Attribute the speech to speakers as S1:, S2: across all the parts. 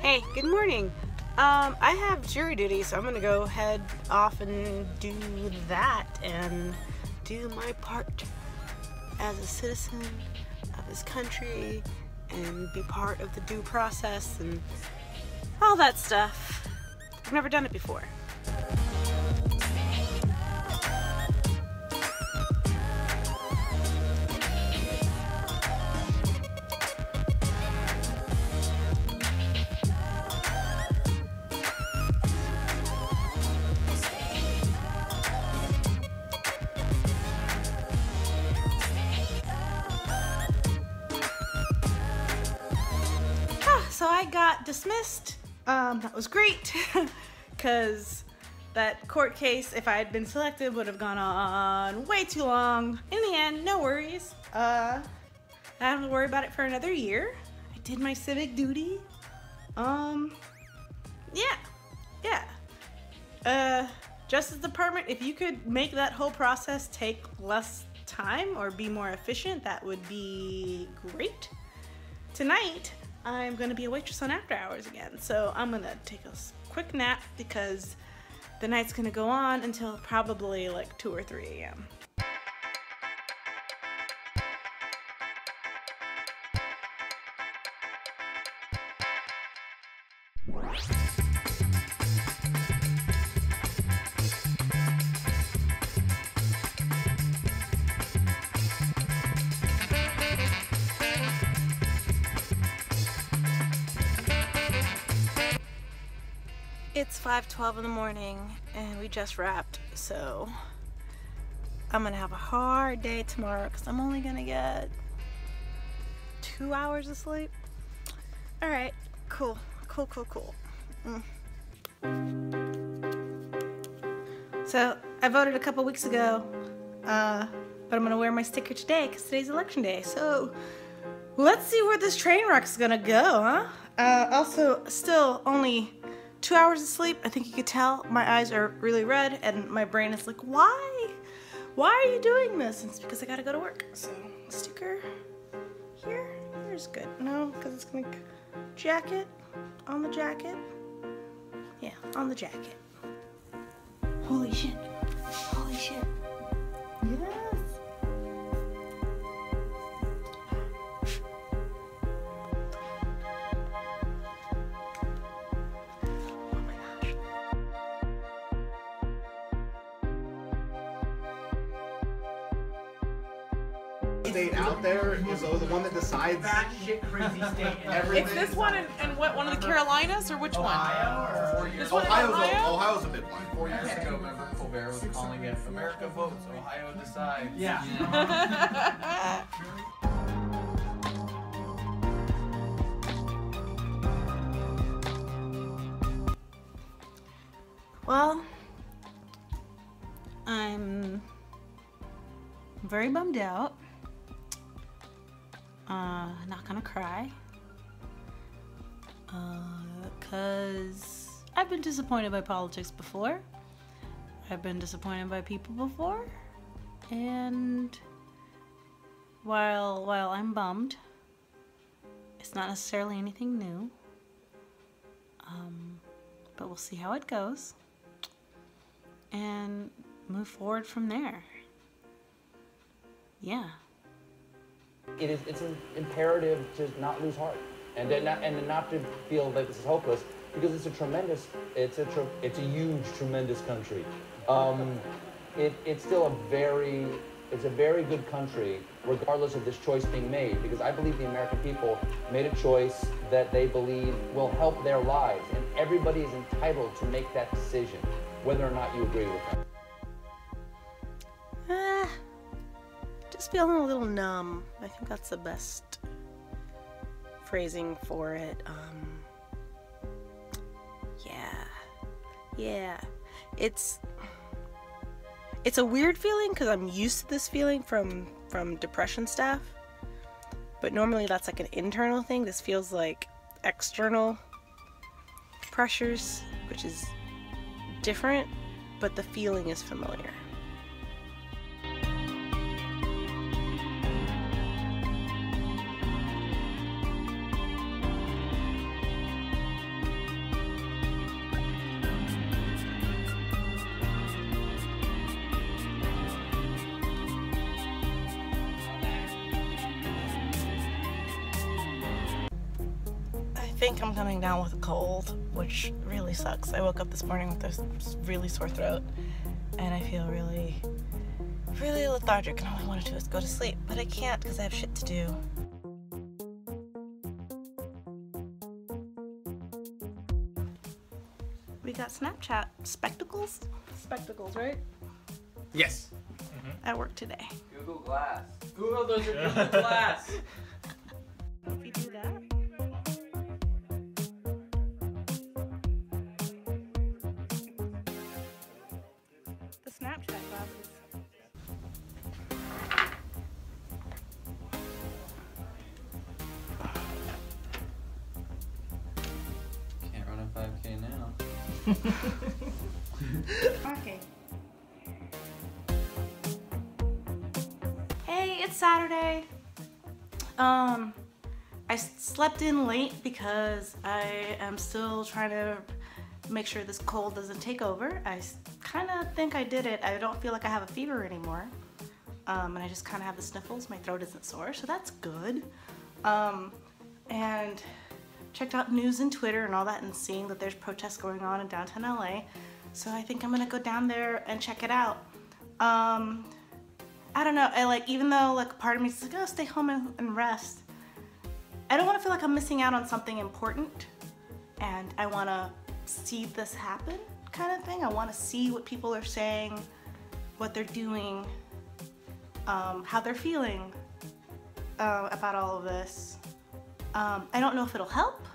S1: Hey, good morning. I have jury duty, so I'm gonna go head off and do that and do my part as a citizen of this country and be part of the due process and all that stuff. I've never done it before. So I got dismissed. That was great because that court case, if I had been selected, would have gone on way too long. In the end, no worries. I don't have to worry about it for another year. I did my civic duty. Justice Department, if you could make that whole process take less time or be more efficient, that would be great. Tonight, I'm gonna be a waitress on After Hours again, so I'm gonna take a quick nap because the night's gonna go on until probably like 2 or 3 a.m. It's 5:12 in the morning and we just wrapped, so I'm gonna have a hard day tomorrow because I'm only gonna get 2 hours of sleep. All right, cool. So I voted a couple weeks ago, but I'm gonna wear my sticker today because today's election day. So let's see where this train wreck's gonna go, huh? Also, still only 2 hours of sleep. I think you could tell my eyes are really red and my brain is like, why? Why are you doing this? And it's because I gotta go to work. So sticker here's good. No, because it's gonna jacket on the jacket. Yeah, on the jacket. Holy shit. Yes.
S2: State out there is the one that decides
S3: shit crazy state.
S2: Everything.
S4: It's this one and what, one of the Carolinas or which
S3: Ohio,
S4: one? This one in Ohio?
S2: Ohio's a big one.
S3: 4 years ago, remember Colbert was calling it America votes, Ohio decides. Yeah.
S1: Well, I'm very bummed out. Not gonna cry. Cause I've been disappointed by politics before. I've been disappointed by people before. And while I'm bummed, it's not necessarily anything new. But we'll see how it goes and move forward from there. Yeah.
S5: It's imperative to not lose heart and not to feel that this is hopeless, because it's a huge, tremendous country. It's still a very good country, regardless of this choice being made, because I believe the American people made a choice that they believe will help their lives, and everybody is entitled to make that decision, whether or not you agree with them.
S1: Just feeling a little numb. I think that's the best phrasing for it. Yeah. It's a weird feeling because I'm used to this feeling from depression stuff. But normally that's like an internal thing. This feels like external pressures, which is different, but the feeling is familiar. think I'm coming down with a cold, which really sucks. I woke up this morning with a really sore throat, and I feel really lethargic, and all I want to do is go to sleep, but I can't because I have shit to do. We got Snapchat spectacles? Spectacles, right?
S2: Yes.
S1: At work today.
S3: Google Glass. Google, those are Google Glass.
S1: If you do that. The Snapchat glasses.
S3: Can't run a 5K now.
S1: Okay. Hey, it's Saturday. I slept in late because I am still trying to make sure this cold doesn't take over. I kind of think I did it. I don't feel like I have a fever anymore. And I just kind of have the sniffles. My throat isn't sore, so that's good. And checked out news and Twitter and all that, and seeing that there's protests going on in downtown LA. So I think I'm gonna go down there and check it out. I don't know, even though like part of me is like, oh, stay home and rest, I don't want to feel like I'm missing out on something important, and I want to see this happen kind of thing. I want to see what people are saying, what they're doing, how they're feeling about all of this. I don't know if it'll help.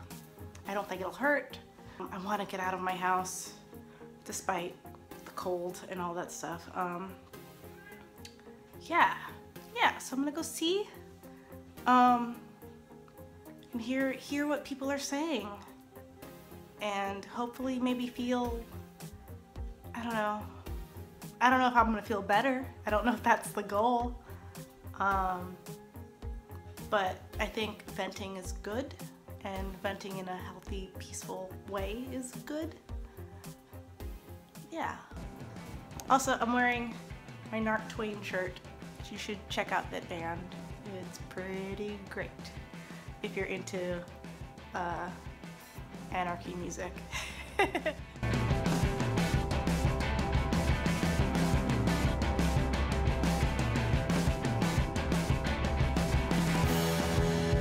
S1: I don't think it'll hurt. I want to get out of my house despite the cold and all that stuff. Yeah, so I'm gonna go see and hear what people are saying, and hopefully maybe feel, I don't know if I'm gonna feel better. I don't know if that's the goal, but I think venting is good, and venting in a healthy, peaceful way is good. Yeah. Also, I'm wearing my Narc Twain shirt. You should check out that band. It's pretty great if you're into anarchy music.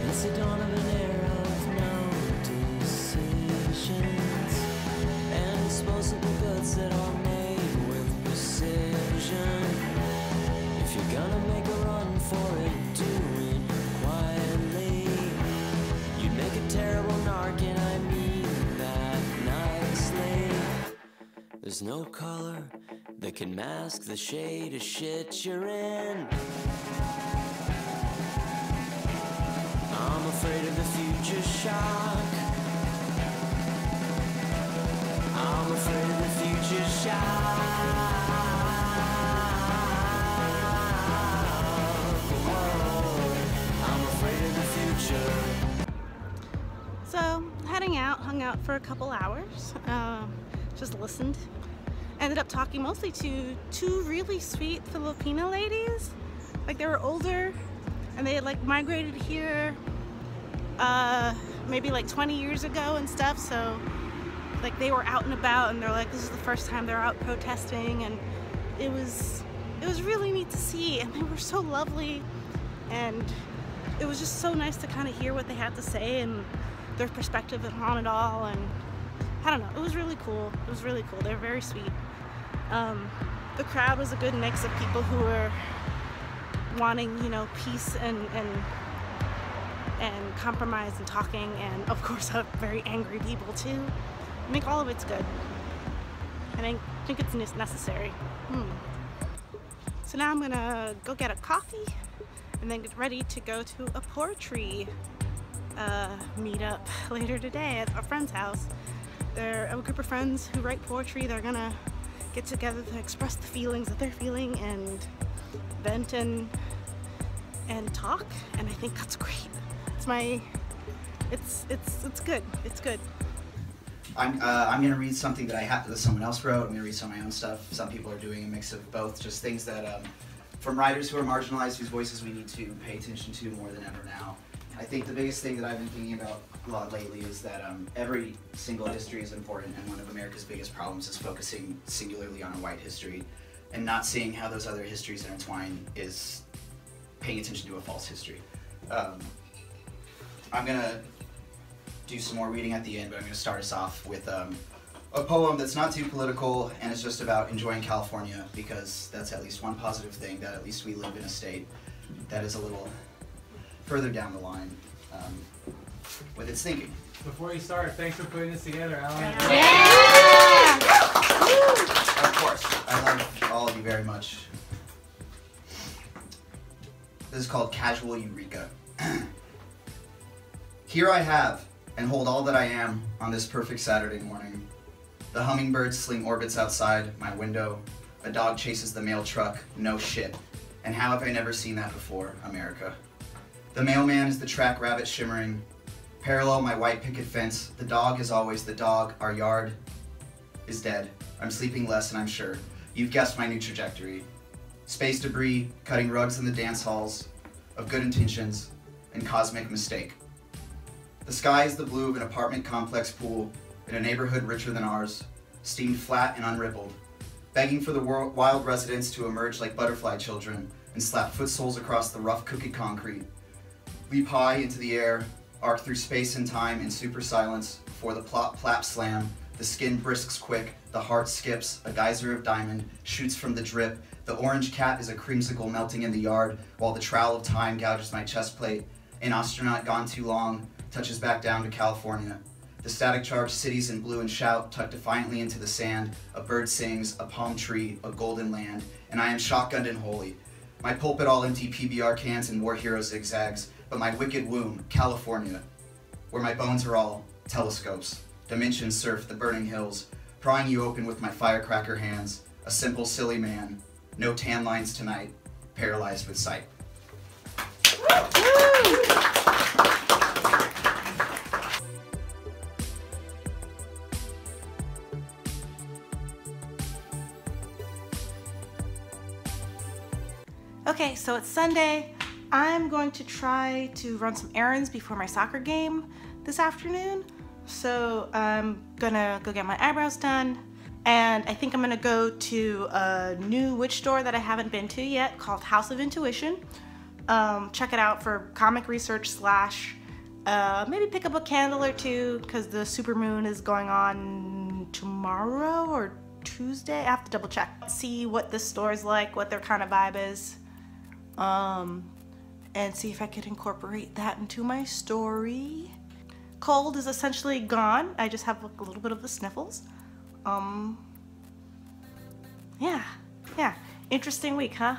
S6: It's the dawn of an era of no decisions and disposable goods that are made with precision. If you're gonna make a run for it, do it quietly. You'd make a terrible narc, and I mean that nicely. There's no color that can mask the shade of shit you're in. I'm afraid of the future shock. I'm afraid of the future shock. I'm afraid of the future.
S1: So, heading out, hung out for a couple hours, just listened. Ended up talking mostly to two really sweet Filipino ladies. Like, they were older, and they had like migrated here maybe like 20 years ago and stuff, so like they were out and about, and they're like, this is the first time they're out protesting, and it was really neat to see, and they were so lovely, and it was just so nice to kind of hear what they had to say and their perspective on it all, and I don't know, it was really cool. It was really cool. They were very sweet. The crowd was a good mix of people who were wanting, you know, peace and compromise and talking, and of course very angry people too. I think all of it's good. I think it's necessary. So now I'm gonna go get a coffee and then get ready to go to a poetry meetup later today at a friend's house. They're a group of friends who write poetry. They're gonna get together to express the feelings that they're feeling and vent and talk, and I think that's great. It's good. It's good.
S7: I'm gonna read something that someone else wrote. I'm gonna read some of my own stuff. Some people are doing a mix of both, just things that from writers who are marginalized, whose voices we need to pay attention to more than ever now. I think the biggest thing that I've been thinking about a lot lately is that every single history is important, and one of America's biggest problems is focusing singularly on a white history and not seeing how those other histories intertwine is paying attention to a false history. I'm gonna do some more reading at the end, but I'm gonna start us off with a poem that's not too political, and it's just about enjoying California, because that's at least one positive thing, that at least we live in a state that is a little further down the line with its thinking.
S3: Before you start, thanks for putting this together, Alan.
S1: Yeah!
S7: Of course, I love all of you very much. This is called Casual Eureka. Here I have and hold all that I am on this perfect Saturday morning. The hummingbirds sling orbits outside my window. A dog chases the mail truck. No shit. And how have I never seen that before, America? The mailman is the track rabbit shimmering. Parallel my white picket fence. The dog is always the dog. Our yard is dead. I'm sleeping less, and I'm sure you've guessed my new trajectory. Space debris, cutting rugs in the dance halls of good intentions and cosmic mistake. The sky is the blue of an apartment complex pool in a neighborhood richer than ours, steamed flat and unrippled, begging for the wild residents to emerge like butterfly children and slap footsoles across the rough cookie concrete. Leap high into the air, arc through space and time in super silence before the plop plap slam. The skin brisks quick, the heart skips, a geyser of diamond shoots from the drip. The orange cat is a creamsicle melting in the yard, while the trowel of time gouges my chest plate. An astronaut gone too long touches back down to California. The static charged cities in blue and shout, tucked defiantly into the sand. A bird sings, a palm tree, a golden land, and I am shotgunned and holy. My pulpit all empty PBR cans and war hero zigzags, but my wicked womb, California, where my bones are all telescopes. Dimensions surf the burning hills, prying you open with my firecracker hands. A simple, silly man, no tan lines tonight, paralyzed with sight.
S1: Okay, so it's Sunday. I'm going to try to run some errands before my soccer game this afternoon. So I'm gonna go get my eyebrows done, and I think I'm gonna go to a new witch store that I haven't been to yet called House of Intuition. Check it out for comic research slash maybe pick up a candle or two, because the Supermoon is going on tomorrow or Tuesday. I have to double check. See what this store is like, what their kind of vibe is. And see if I could incorporate that into my story. Cold is essentially gone. I just have like a little bit of the sniffles. Yeah. Interesting week, huh?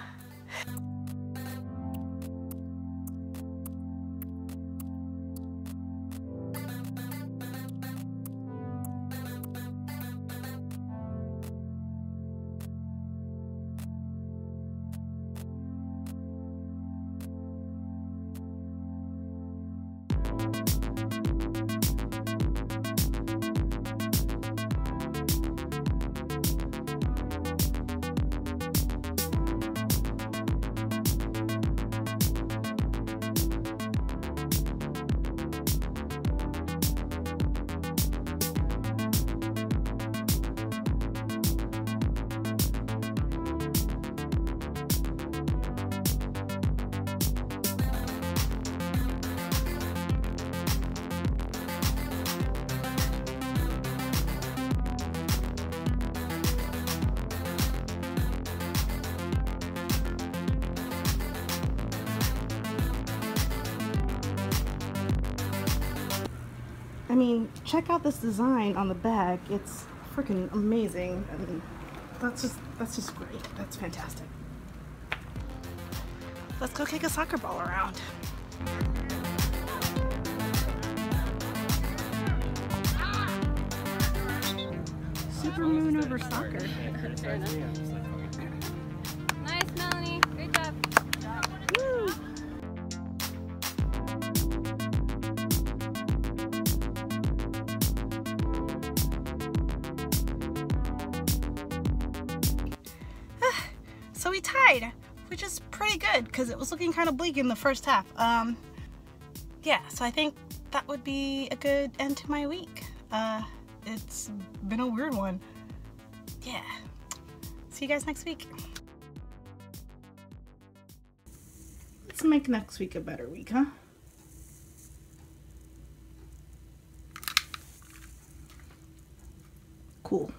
S1: I mean, check out this design on the bag. It's freaking amazing. I mean, that's just great. That's fantastic. Let's go kick a soccer ball around. Supermoon over soccer.
S8: Nice, Melanie. Great job.
S1: Woo! So we tied, which is pretty good because it was looking kind of bleak in the first half. yeah, so I think that would be a good end to my week. It's been a weird one. Yeah. See you guys next week. Let's make next week a better week, huh? Cool.